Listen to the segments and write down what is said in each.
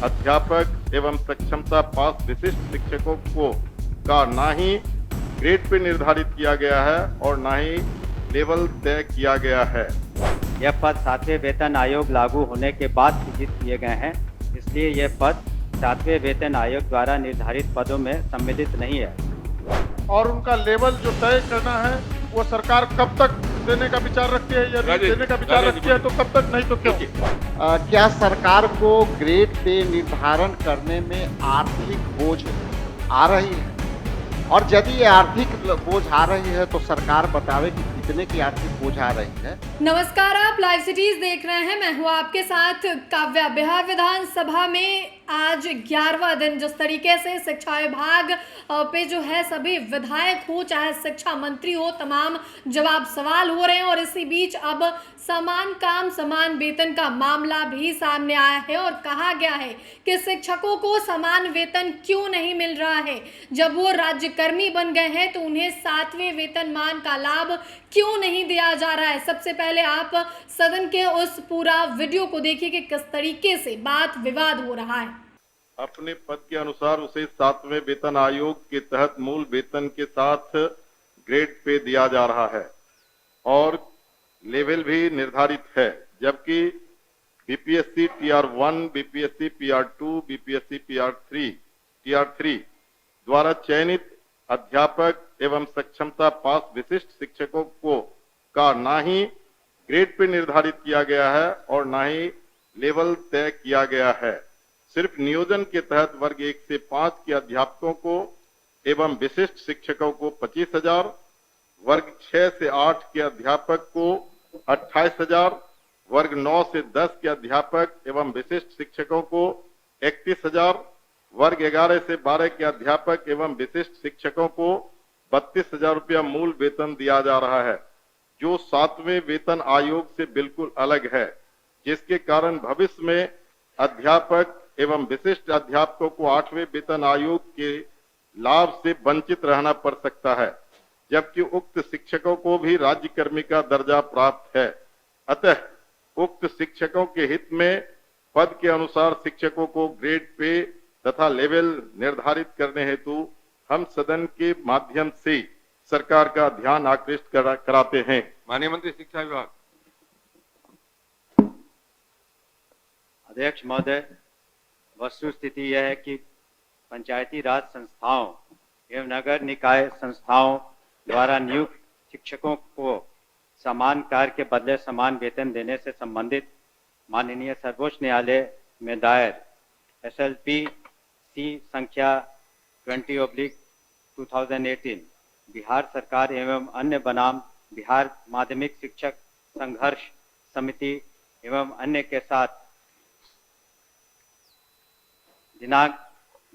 अध्यापक एवं सक्षमता पास विशिष्ट शिक्षकों को का ना ही ग्रेड पे निर्धारित किया गया है और ना ही लेवल तय किया गया है। यह पद 7वें वेतन आयोग लागू होने के बाद सृजित किए गए हैं, इसलिए यह पद 7वें वेतन आयोग द्वारा निर्धारित पदों में सम्मिलित नहीं है। और उनका लेवल जो तय करना है वो सरकार कब तक देने का विचार रखती है, या देने का विचार रखती है तो कब तक, नहीं तो क्यों? क्या सरकार को ग्रेड पे निर्धारण करने में आर्थिक बोझ आ रही है? और यदि ये आर्थिक बोझ आ रही है तो सरकार बतावे कि कितने की आर्थिक बोझ आ रही है। नमस्कार, आप लाइव सिटीज देख रहे हैं। मैं हूं आपके साथ काव्या। बिहार विधानसभा में आज 11वां दिन जिस तरीके से शिक्षा विभाग पे जो है सभी विधायक हो चाहे शिक्षा मंत्री हो, तमाम जवाब सवाल हो रहे हैं। और इसी बीच अब समान काम समान वेतन का मामला भी सामने आया है और कहा गया है कि शिक्षकों को समान वेतन क्यों नहीं मिल रहा है। जब वो राज्यकर्मी बन गए हैं तो उन्हें 7वें वेतनमान का लाभ क्यों नहीं दिया जा रहा है। सबसे पहले आप सदन के उस पूरा वीडियो को देखिए कि किस तरीके से बात विवाद हो रहा है। अपने पद के अनुसार उसे 7वें वेतन आयोग के तहत मूल वेतन के साथ ग्रेड पे दिया जा रहा है और लेवल भी निर्धारित है, जबकि बीपीएससी टीआर1, बीपीएससी पीआर2, बीपीएससी टीआर3 द्वारा चयनित अध्यापक एवं सक्षमता पास विशिष्ट शिक्षकों को का ना ही ग्रेड पे निर्धारित किया गया है और ना ही लेवल तय किया गया है। सिर्फ नियोजन के तहत वर्ग 1 से 5 के अध्यापकों को एवं विशिष्ट शिक्षकों को 25,000, वर्ग 6 से 8 के अध्यापक को 28,000, वर्ग 9 से 10 के अध्यापक एवं विशिष्ट शिक्षकों को 31,000, वर्ग 11 से 12 के अध्यापक एवं विशिष्ट शिक्षकों को 32,000 रुपया मूल वेतन दिया जा रहा है, जो 7वें वेतन आयोग से बिल्कुल अलग है, जिसके कारण भविष्य में अध्यापक एवं विशिष्ट अध्यापकों को 8वें वेतन आयोग के लाभ से वंचित रहना पड़ सकता है, जबकि उक्त शिक्षकों को भी राज्यकर्मी का दर्जा प्राप्त है। अतः उक्त शिक्षकों के हित में पद के अनुसार शिक्षकों को ग्रेड पे तथा लेवल निर्धारित करने हेतु हम सदन के माध्यम से सरकार का ध्यान आकृष्ट कराते हैं। माननीय मंत्री शिक्षा विभाग। अध्यक्ष महोदय, वस्तु स्थिति यह है कि पंचायती राज संस्थाओं एवं नगर निकाय संस्थाओं द्वारा नियुक्त शिक्षकों को समान कार्य के बदले समान वेतन देने से संबंधित माननीय सर्वोच्च न्यायालय में दायर SLP C संख्या 20/2018 बिहार सरकार एवं अन्य बनाम बिहार माध्यमिक शिक्षक संघर्ष समिति एवं अन्य के साथ दिनांक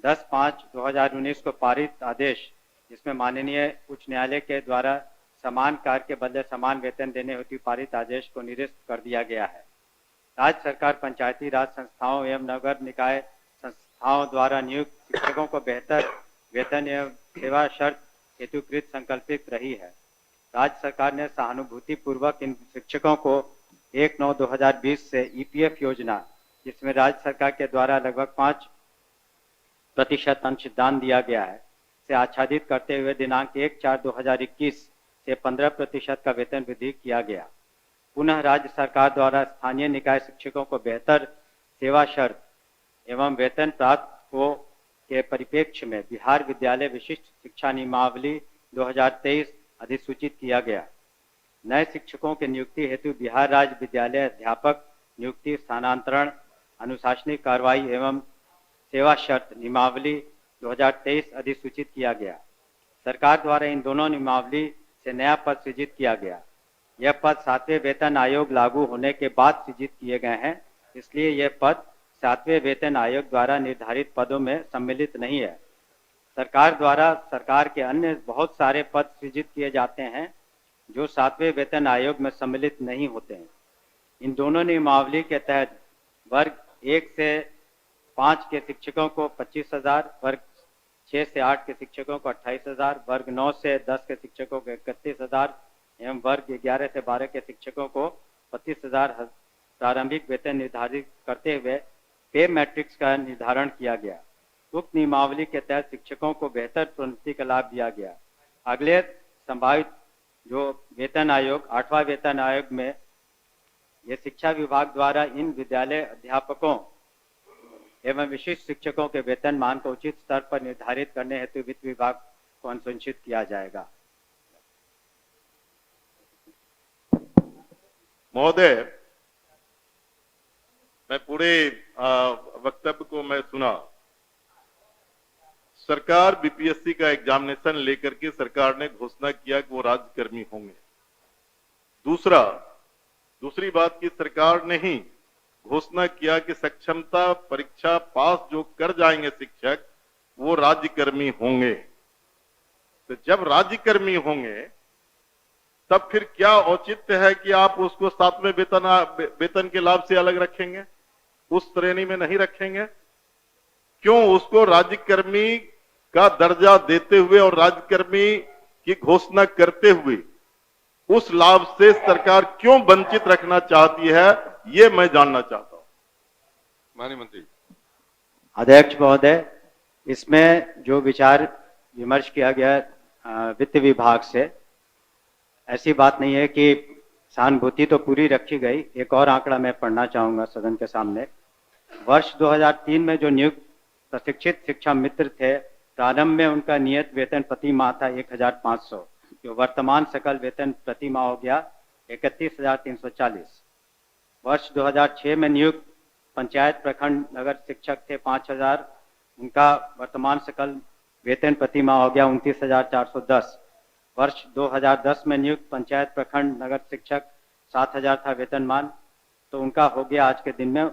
10/5/2019 को पारित आदेश, जिसमें माननीय उच्च न्यायालय के द्वारा समान कार्य के बदले समान वेतन देने हेतु पारित आदेश को निरस्त कर दिया गया है। राज्य सरकार पंचायती राज संस्थाओं एवं नगर निकाय संस्थाओं द्वारा नियुक्त शिक्षकों को बेहतर वेतन एवं सेवा शर्त हेतुकृत संकल्पित रही है। राज्य सरकार ने सहानुभूति पूर्वक इन शिक्षकों को 1/9/2020 से EPF योजना, जिसमें राज्य सरकार के द्वारा लगभग 5% अंशदान दिया गया है, से आच्छादित करते हुए दिनांक 1/4/2021 से 15% का वेतन वृद्धि किया गया। पुनः राज्य सरकार द्वारा स्थानीय निकाय शिक्षकों को बेहतर सेवा शर्त एवं वेतन प्राप्त हो के परिप्रेक्ष्य में बिहार विद्यालय विशिष्ट शिक्षा नियमावली 2023 अधिसूचित किया गया। नए शिक्षकों के नियुक्ति हेतु बिहार राज्य विद्यालय अध्यापक नियुक्ति स्थानांतरण अनुशासनिक कार्रवाई एवं सेवा शर्त नियमावली 2023 अधिसूचित किया गया। सरकार द्वारा इन दोनों नियमावली से नया पद सृजित किया गया। यह पद 7वें वेतन आयोग लागू होने के बाद सृजित किए गए हैं, इसलिए यह पद 7वें वेतन आयोग द्वारा निर्धारित पदों में सम्मिलित नहीं है। सरकार द्वारा सरकार के अन्य बहुत सारे पद सृजित किए जाते हैं जो 7वें वेतन आयोग में सम्मिलित नहीं होते हैं। इन दोनों नियमावली के तहत वर्ग 1 से 5 के शिक्षकों को 25,000, वर्ग 6 से 8 के शिक्षकों को 28,000, वर्ग 9 से 10 के शिक्षकों को 31,000 एवं वर्ग 11 से 12 के शिक्षकों को 25,000 प्रारंभिक वेतन निर्धारित करते हुए पे मैट्रिक्स का निर्धारण किया गया। उक्त नियमावली के तहत शिक्षकों को बेहतर प्रोन्नति का लाभ दिया गया। अगले संभावित जो वेतन आयोग 8वां वेतन आयोग में ये शिक्षा विभाग द्वारा इन विद्यालय अध्यापकों एवं विशिष्ट शिक्षकों के वेतन मान को उचित स्तर पर निर्धारित करने हेतु वित्त विभाग को अनुशंसित किया जाएगा। महोदय, मैं पूरे वक्तव्य को मैं सुना। सरकार बीपीएससी का एग्जामिनेशन लेकर के सरकार ने घोषणा किया कि वो राज्यकर्मी होंगे। दूसरी बात की सरकार ने ही घोषणा किया कि सक्षमता परीक्षा पास जो कर जाएंगे शिक्षक वो राज्यकर्मी होंगे। तो जब राज्यकर्मी होंगे तब फिर क्या औचित्य है कि आप उसको 7वें वेतन के लाभ से अलग रखेंगे, उस श्रेणी में नहीं रखेंगे? क्यों उसको राज्यकर्मी का दर्जा देते हुए और राज्यकर्मी की घोषणा करते हुए उस लाभ से सरकार क्यों वंचित रखना चाहती है, ये मैं जानना चाहता हूं। माननीय मंत्री। अध्यक्ष महोदय, इसमें जो विचार विमर्श किया गया वित्त विभाग से, ऐसी बात नहीं है कि सहानुभूति तो पूरी रखी गई। एक और आंकड़ा मैं पढ़ना चाहूंगा सदन के सामने। वर्ष 2003 में जो नियुक्त प्रशिक्षित शिक्षा मित्र थे, प्रारंभ में उनका नियत वेतन प्रति माह था 1500, जो वर्तमान सकल वेतन प्रति माह हो गया 31,340। वर्ष 2006 में नियुक्त पंचायत प्रखंड नगर शिक्षक थे 5000, उनका वर्तमान सकल वेतन प्रति माह हो गया 29,410। वर्ष 2010 में नियुक्त पंचायत प्रखंड नगर शिक्षक 7000 था वेतनमान, तो उनका हो गया आज के दिन में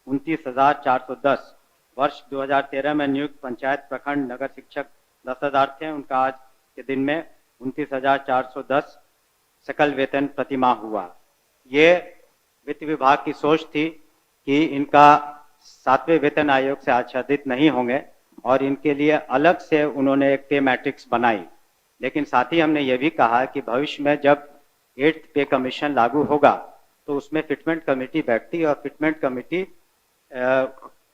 29,410। वर्ष 2013 में नियुक्त पंचायत प्रखंड नगर शिक्षक 10,000 थे, उनका आज के दिन में 29,410 सकल वेतन प्रति माह हुआ। ये वित्त विभाग की सोच थी कि इनका 7वें वेतन आयोग से आच्छादित नहीं होंगे और इनके लिए अलग से उन्होंने एक पे मैट्रिक्स बनाई। लेकिन साथ ही हमने ये भी कहा कि भविष्य में जब 8th पे कमीशन लागू होगा तो उसमें फिटमेंट कमेटी बैठती है और फिटमेंट कमेटी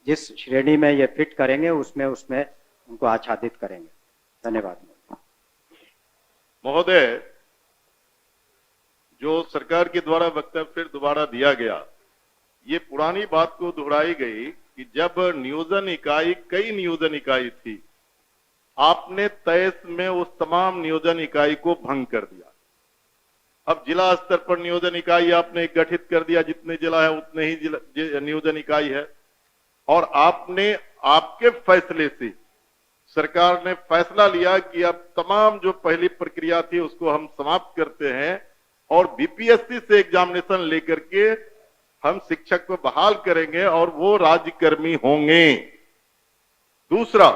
जिस श्रेणी में ये फिट करेंगे उसमें उनको आच्छादित करेंगे। धन्यवाद महोदय। जो सरकार के द्वारा वक्तव्य फिर दोबारा दिया गया, ये पुरानी बात को दोहराई गई कि जब नियोजन इकाई कई नियोजन इकाई थी, आपने 23 में उस तमाम नियोजन इकाई को भंग कर दिया। अब जिला स्तर पर नियोजन इकाई आपने गठित कर दिया, जितने जिला है उतने ही नियोजन इकाई है। और आपने आपके फैसले से सरकार ने फैसला लिया कि अब तमाम जो पहली प्रक्रिया थी उसको हम समाप्त करते हैं और बीपीएससी से एग्जामिनेशन लेकर के हम शिक्षक को बहाल करेंगे और वो राज्यकर्मी होंगे। दूसरा,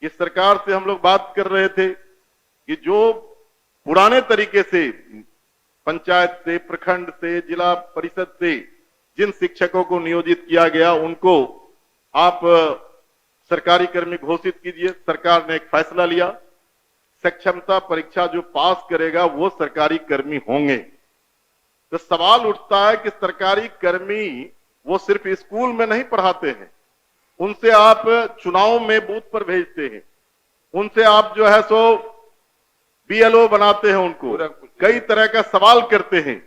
इस सरकार से हम लोग बात कर रहे थे कि जो पुराने तरीके से पंचायत से, प्रखंड से, जिला परिषद से जिन शिक्षकों को नियोजित किया गया उनको आप सरकारी कर्मी घोषित कीजिए। सरकार ने एक फैसला लिया, सक्षमता परीक्षा जो पास करेगा वो सरकारी कर्मी होंगे। तो सवाल उठता है कि सरकारी कर्मी वो सिर्फ स्कूल में नहीं पढ़ाते हैं, उनसे आप चुनाव में बूथ पर भेजते हैं, उनसे आप जो है सो बीएलओ बनाते हैं, उनको कई तरह का सवाल करते हैं।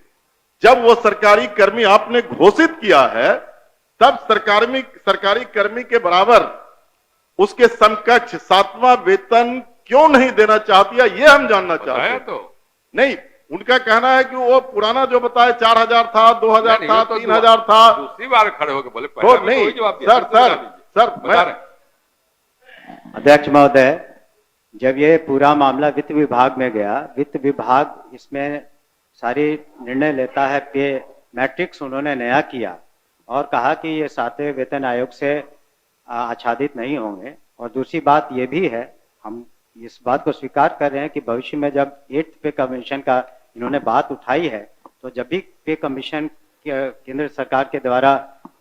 जब वो सरकारी कर्मी आपने घोषित किया है तब सरकारी कर्मी के बराबर उसके समकक्ष 7वां वेतन क्यों नहीं देना चाहती है, ये हम जानना चाहते हैं। तो नहीं, उनका कहना है कि वो पुराना जो बताया 4000 था, 2000 था, 3000 था। दूसरी बार खड़े होकर बोले तो नहीं सर मैं अध्यक्ष महोदय, जब ये पूरा मामला वित्त विभाग में गया, वित्त विभाग इसमें सारी निर्णय लेता है। पे मैट्रिक्स उन्होंने नया किया और कहा कि ये 7वें वेतन आयोग से आच्छादित नहीं होंगे। और दूसरी बात ये भी है, हम इस बात को स्वीकार कर रहे हैं कि भविष्य में जब 8th पे कमीशन का इन्होंने बात उठाई है, तो जब भी पे कमीशन केंद्र सरकार के द्वारा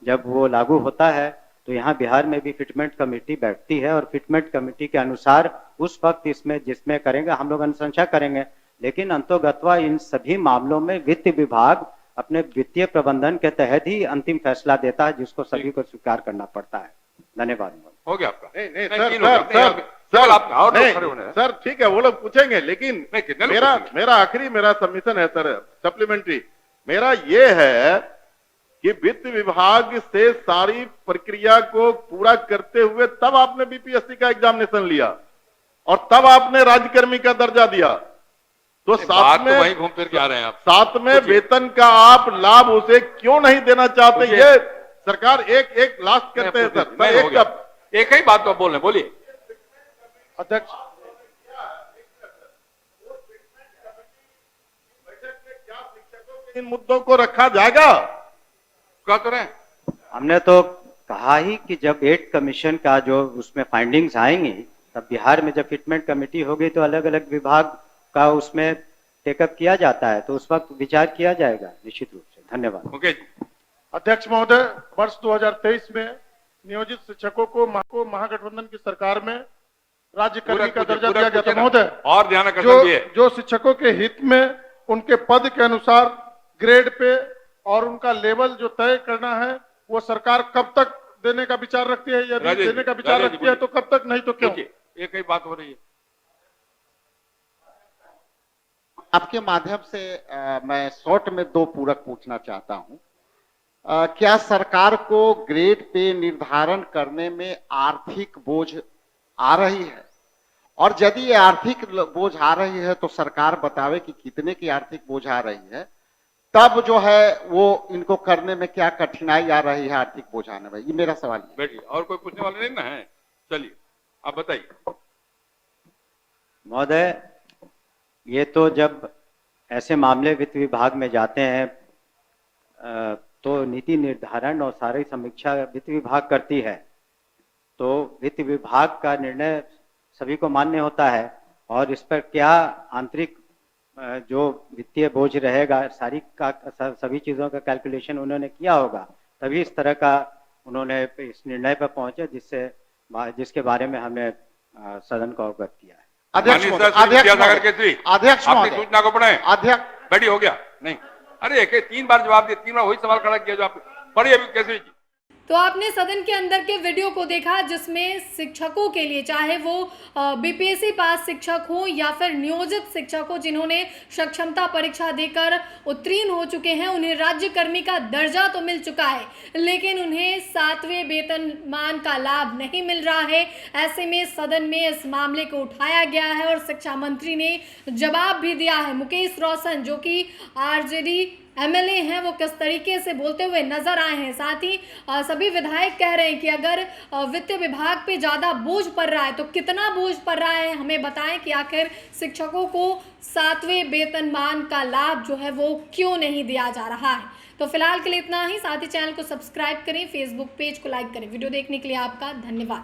जब वो लागू होता है तो यहाँ बिहार में भी फिटमेंट कमेटी बैठती है और फिटमेंट कमेटी के अनुसार उस वक्त इसमें जिसमें करेंगे हम लोग अनुशंसा करेंगे। लेकिन अंतोगत्वा इन सभी मामलों में वित्त विभाग अपने वित्तीय प्रबंधन के तहत ही अंतिम फैसला देता है, जिसको सभी को स्वीकार करना पड़ता है। धन्यवाद। हो गया आपका। नहीं तीन सर हो गया, सर सर केवल आपका और लोग नहीं, खड़े होने हैं। सर ठीक है, वो लोग पूछेंगे, लेकिन नहीं, कितने लोग मेरा पूछेंगे? मेरा आखिरी मेरा सबमिशन है सर, सप्लीमेंट्री मेरा ये है कि वित्त विभाग से सारी प्रक्रिया को पूरा करते हुए तब आपने बीपीएससी का एग्जामिनेशन लिया और तब आपने राज्यकर्मी का दर्जा दिया, तो बात साथ तो में वहीं घूम फिर के आ रहे हैं आप। साथ में पूछिए। वेतन का आप लाभ उसे क्यों नहीं देना चाहते? पूछिए। ये सरकार एक लास्ट करते हैं सर, नहीं, हो एक गया। का एक ही बात तो आप बोल रहे हैं, बोलिए। अध्यक्ष इन मुद्दों को रखा जाएगा। कह तो रहे हैं। हमने तो कहा ही कि जब 8 कमीशन का जो उसमें फाइंडिंग्स आएंगी, तब बिहार में जब फिटमेंट कमेटी होगी तो अलग अलग विभाग का उसमें टेकअप किया जाता है, तो उस वक्त विचार किया जाएगा निश्चित रूप से। धन्यवाद। ओके जी। अध्यक्ष महोदय, वर्ष 2023 में नियोजित शिक्षकों को महागठबंधन की सरकार में राज्यकर्मी का दर्जा दिया गया था महोदय। और ध्यान आकर्षण भी है। जो शिक्षकों के हित में उनके पद के अनुसार ग्रेड पे और उनका लेवल जो तय करना है, वो सरकार कब तक देने का विचार रखती है? यदि राजेश देने का जी, विचार राजेश जी, रखती है तो कब तक, नहीं तो क्यों? देखिए, एक ही बात हो रही है। आपके माध्यम से मैं शॉर्ट में 2 पूरक पूछना चाहता हूं। क्या सरकार को ग्रेड पे निर्धारण करने में आर्थिक बोझ आ रही है? और यदि ये आर्थिक बोझ आ रही है तो सरकार बतावे कि कितने की आर्थिक बोझ आ रही है, तब जो है वो इनको करने में क्या कठिनाई आ रही है आर्थिक बोझ आने में? ये मेरा सवाल है। बैठिए, और कोई पूछने वाले नहीं ना है? चलिए आप बताइए। महोदय, ये तो जब ऐसे मामले वित्त विभाग में जाते हैं तो नीति निर्धारण और सारी समीक्षा वित्त विभाग करती है, तो वित्त विभाग का निर्णय सभी को मान्य होता है और इस पर क्या आंतरिक जो वित्तीय बोझ रहेगा, सभी चीज़ों का कैलकुलेशन उन्होंने किया होगा, तभी इस तरह का उन्होंने इस निर्णय पर पहुंचे जिसके बारे में हमने सदन को अवगत किया है। अध्यक्ष महोदय, सूचना को पढ़े। अध्यक्ष बैठी, हो गया? नहीं, अरे एक 3 बार जवाब दिया, 3 बार वही सवाल खड़ा किया जो आप पढ़िए अभी कैसे जी। तो आपने सदन के अंदर के वीडियो को देखा, जिसमें शिक्षकों के लिए, चाहे वो बीपीएससी पास शिक्षक हो या फिर नियोजित शिक्षक हो, जिन्होंने सक्षमता परीक्षा देकर उत्तीर्ण हो चुके हैं, उन्हें राज्यकर्मी का दर्जा तो मिल चुका है, लेकिन उन्हें 7वें वेतनमान का लाभ नहीं मिल रहा है। ऐसे में सदन में इस मामले को उठाया गया है और शिक्षा मंत्री ने जवाब भी दिया है। मुकेश रोशन, जो कि आरजेडी एमएलए हैं, वो किस तरीके से बोलते हुए नजर आए हैं। साथ ही सभी विधायक कह रहे हैं कि अगर वित्त विभाग पे ज़्यादा बोझ पड़ रहा है तो कितना बोझ पड़ रहा है, हमें बताएं कि आखिर शिक्षकों को 7वें वेतनमान का लाभ जो है वो क्यों नहीं दिया जा रहा है। तो फिलहाल के लिए इतना ही। साथ ही चैनल को सब्सक्राइब करें, फेसबुक पेज को लाइक करें। वीडियो देखने के लिए आपका धन्यवाद।